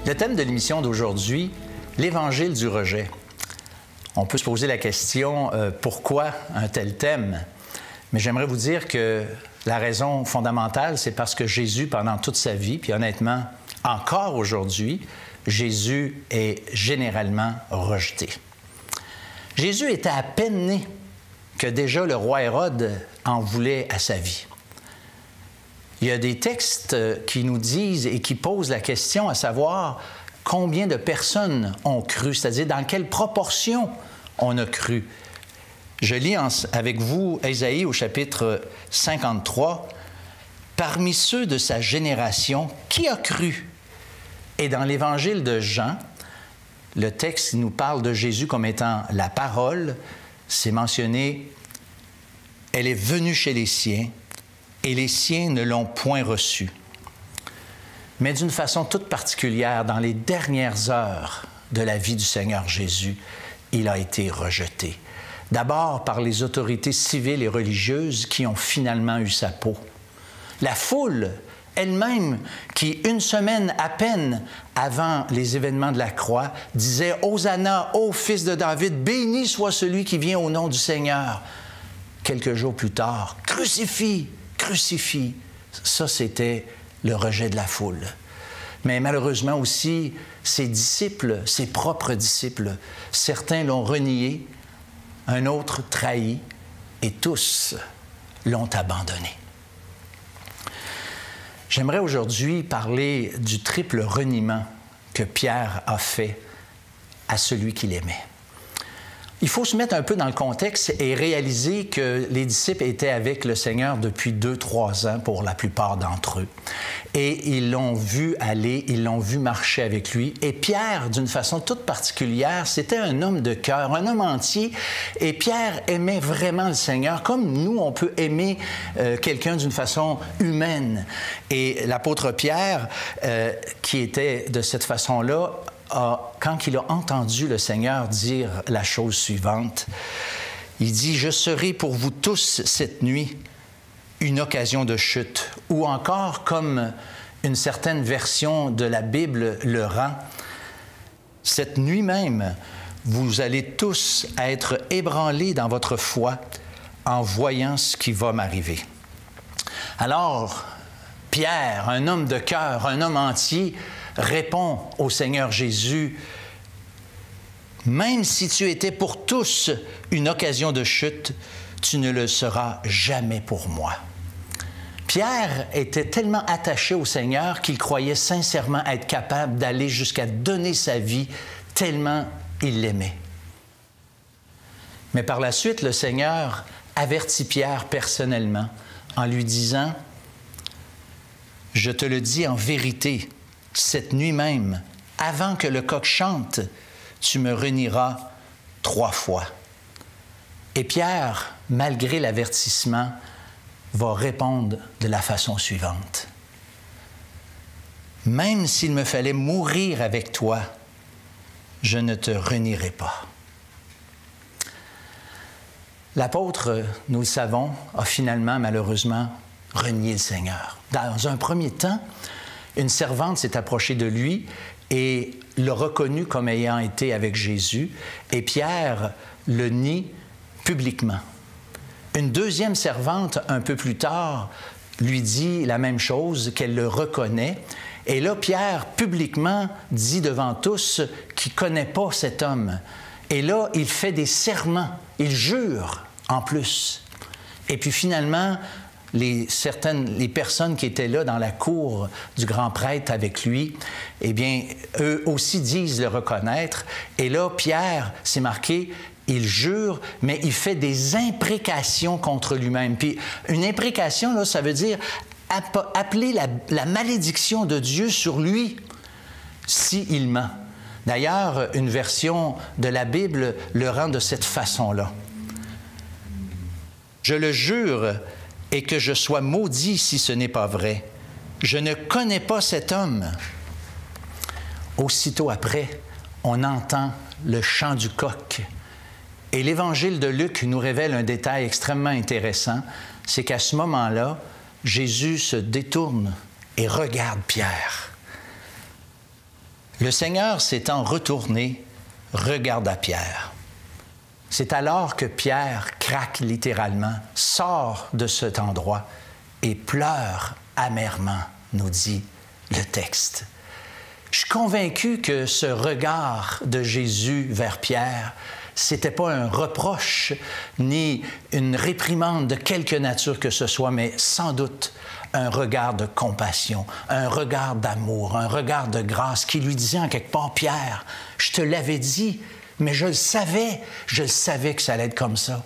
Le thème de l'émission d'aujourd'hui, l'Évangile du rejet. On peut se poser la question, pourquoi un tel thème? Mais j'aimerais vous dire que la raison fondamentale, c'est parce que Jésus, pendant toute sa vie, puis honnêtement, encore aujourd'hui, Jésus est généralement rejeté. Jésus était à peine né que déjà le roi Hérode en voulait à sa vie. Il y a des textes qui nous disent et qui posent la question à savoir combien de personnes ont cru, c'est-à-dire dans quelle proportion on a cru. Je lis avec vous Ésaïe au chapitre 53. « Parmi ceux de sa génération, qui a cru? » Et dans l'Évangile de Jean, le texte nous parle de Jésus comme étant la parole. C'est mentionné, « Elle est venue chez les siens, et les siens ne l'ont point reçue. » Mais d'une façon toute particulière, dans les dernières heures de la vie du Seigneur Jésus, il a été rejeté. D'abord par les autorités civiles et religieuses qui ont finalement eu sa peau. La foule elle-même, qui une semaine à peine avant les événements de la croix, disait « Hosanna, ô fils de David, béni soit celui qui vient au nom du Seigneur. » Quelques jours plus tard, « Crucifie, crucifie. » Ça, c'était le rejet de la foule. Mais malheureusement aussi, ses disciples, ses propres disciples, certains l'ont renié, un autre trahi, et tous l'ont abandonné. J'aimerais aujourd'hui parler du triple reniement que Pierre a fait à celui qu'il aimait. Il faut se mettre un peu dans le contexte et réaliser que les disciples étaient avec le Seigneur depuis 2-3 ans pour la plupart d'entre eux. Et ils l'ont vu aller, ils l'ont vu marcher avec lui. Et Pierre, d'une façon toute particulière, c'était un homme de cœur, un homme entier. Et Pierre aimait vraiment le Seigneur, comme nous, on peut aimer quelqu'un d'une façon humaine. Et l'apôtre Pierre, qui était de cette façon-là, quand il a entendu le Seigneur dire la chose suivante, il dit « Je serai pour vous tous cette nuit une occasion de chute » ou encore, comme une certaine version de la Bible le rend, « Cette nuit même, vous allez tous être ébranlés dans votre foi en voyant ce qui va m'arriver. » Alors, Pierre, un homme de cœur, un homme entier, répond au Seigneur Jésus, « Même si tu étais pour tous une occasion de chute, tu ne le seras jamais pour moi. » Pierre était tellement attaché au Seigneur qu'il croyait sincèrement être capable d'aller jusqu'à donner sa vie tellement il l'aimait. Mais par la suite, le Seigneur avertit Pierre personnellement en lui disant, « Je te le dis en vérité, cette nuit même, avant que le coq chante, tu me renieras 3 fois. » Et Pierre, malgré l'avertissement, va répondre de la façon suivante. « Même s'il me fallait mourir avec toi, je ne te renierai pas. » L'apôtre, nous le savons, a finalement, malheureusement, renié le Seigneur. Dans un premier temps, une servante s'est approchée de lui et l'a reconnu comme ayant été avec Jésus, et Pierre le nie publiquement. Une deuxième servante, un peu plus tard, lui dit la même chose, qu'elle le reconnaît, et là, Pierre, publiquement, dit devant tous qu'il ne connaît pas cet homme. Et là, il fait des serments, il jure en plus. Et puis finalement, les personnes qui étaient là dans la cour du grand prêtre avec lui, eh bien, eux aussi disent le reconnaître. Et là, Pierre, c'est marqué, il jure, mais il fait des imprécations contre lui-même. Puis une imprécation, là, ça veut dire appeler la malédiction de Dieu sur lui s'il ment. D'ailleurs, une version de la Bible le rend de cette façon-là. « Je le jure, et que je sois maudit si ce n'est pas vrai. Je ne connais pas cet homme. » Aussitôt après, on entend le chant du coq. Et l'Évangile de Luc nous révèle un détail extrêmement intéressant, c'est qu'à ce moment-là, Jésus se détourne et regarde Pierre. Le Seigneur s'étant retourné, regarda Pierre. C'est alors que Pierre craque littéralement, sort de cet endroit et pleure amèrement, nous dit le texte. Je suis convaincu que ce regard de Jésus vers Pierre, c'était pas un reproche ni une réprimande de quelque nature que ce soit, mais sans doute un regard de compassion, un regard d'amour, un regard de grâce qui lui disait en quelque part, Pierre, je te l'avais dit, mais je le savais que ça allait être comme ça.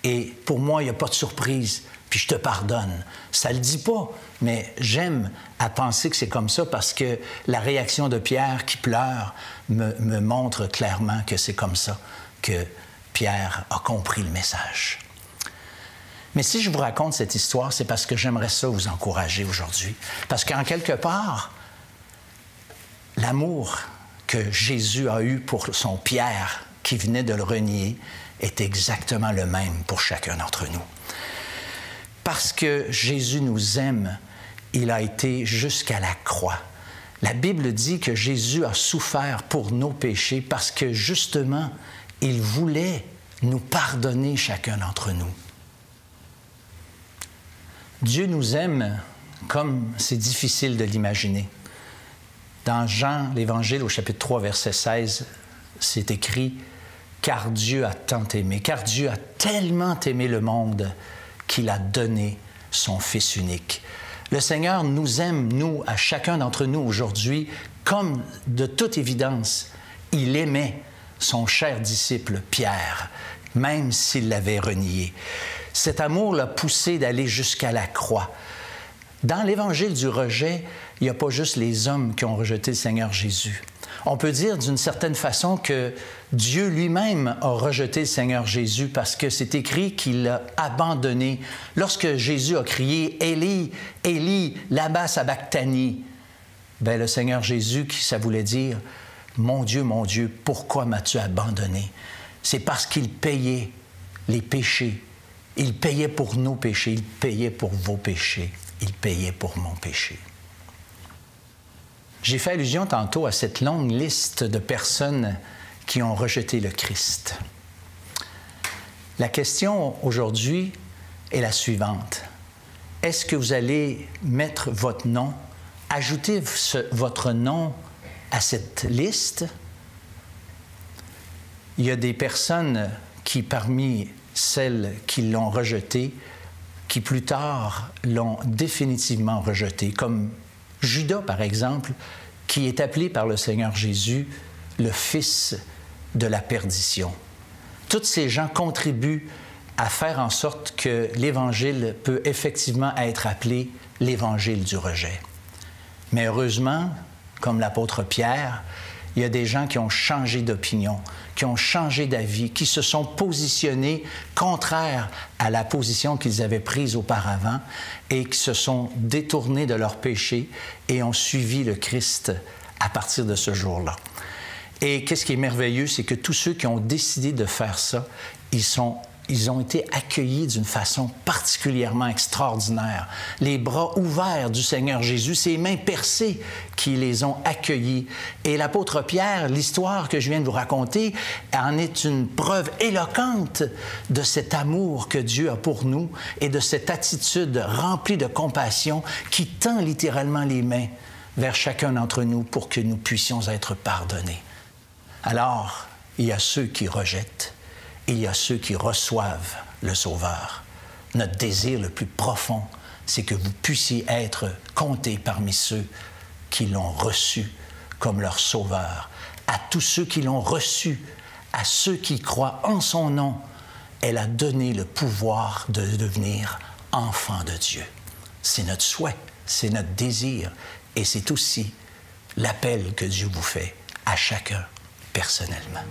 Et pour moi, il n'y a pas de surprise, puis je te pardonne. Ça ne le dit pas, mais j'aime à penser que c'est comme ça parce que la réaction de Pierre qui pleure me montre clairement que c'est comme ça que Pierre a compris le message. Mais si je vous raconte cette histoire, c'est parce que j'aimerais ça vous encourager aujourd'hui. Parce qu'en quelque part, l'amour que Jésus a eu pour son Pierre qui venait de le renier est exactement le même pour chacun d'entre nous. Parce que Jésus nous aime, il a été jusqu'à la croix. La Bible dit que Jésus a souffert pour nos péchés parce que justement, il voulait nous pardonner chacun d'entre nous. Dieu nous aime comme c'est difficile de l'imaginer. Dans Jean, l'Évangile, au chapitre 3, verset 16, c'est écrit « Car Dieu a tant aimé, car Dieu a tellement aimé le monde qu'il a donné son Fils unique. » Le Seigneur nous aime, nous, à chacun d'entre nous aujourd'hui, comme de toute évidence, il aimait son cher disciple Pierre, même s'il l'avait renié. Cet amour l'a poussé d'aller jusqu'à la croix. Dans l'Évangile du rejet, il n'y a pas juste les hommes qui ont rejeté le Seigneur Jésus. On peut dire d'une certaine façon que Dieu lui-même a rejeté le Seigneur Jésus parce que c'est écrit qu'il l'a abandonné. Lorsque Jésus a crié « Élie, Élie, lama sabachthani », bien, le Seigneur Jésus, ça voulait dire « Mon Dieu, pourquoi m'as-tu abandonné? » C'est parce qu'il payait les péchés. Il payait pour nos péchés, il payait pour vos péchés, il payait pour mon péché. J'ai fait allusion tantôt à cette longue liste de personnes qui ont rejeté le Christ. La question aujourd'hui est la suivante. Est-ce que vous allez mettre votre nom, ajouter votre nom à cette liste? Il y a des personnes qui, parmi celles qui l'ont rejeté, qui plus tard l'ont définitivement rejeté, comme Judas, par exemple, qui est appelé par le Seigneur Jésus le fils de la perdition. Tous ces gens contribuent à faire en sorte que l'Évangile peut effectivement être appelé l'Évangile du rejet. Mais heureusement, comme l'apôtre Pierre, il y a des gens qui ont changé d'opinion, qui ont changé d'avis, qui se sont positionnés contraires à la position qu'ils avaient prise auparavant et qui se sont détournés de leurs péchés et ont suivi le Christ à partir de ce jour-là. Et qu'est-ce qui est merveilleux, c'est que tous ceux qui ont décidé de faire ça, ils ont été accueillis d'une façon particulièrement extraordinaire. Les bras ouverts du Seigneur Jésus, ses mains percées qui les ont accueillis. Et l'apôtre Pierre, l'histoire que je viens de vous raconter, en est une preuve éloquente de cet amour que Dieu a pour nous et de cette attitude remplie de compassion qui tend littéralement les mains vers chacun d'entre nous pour que nous puissions être pardonnés. Alors, il y a ceux qui rejettent. Et il y a ceux qui reçoivent le Sauveur. Notre désir le plus profond, c'est que vous puissiez être comptés parmi ceux qui l'ont reçu comme leur Sauveur. À tous ceux qui l'ont reçu, à ceux qui croient en son nom, elle a donné le pouvoir de devenir enfants de Dieu. C'est notre souhait, c'est notre désir, et c'est aussi l'appel que Dieu vous fait à chacun personnellement.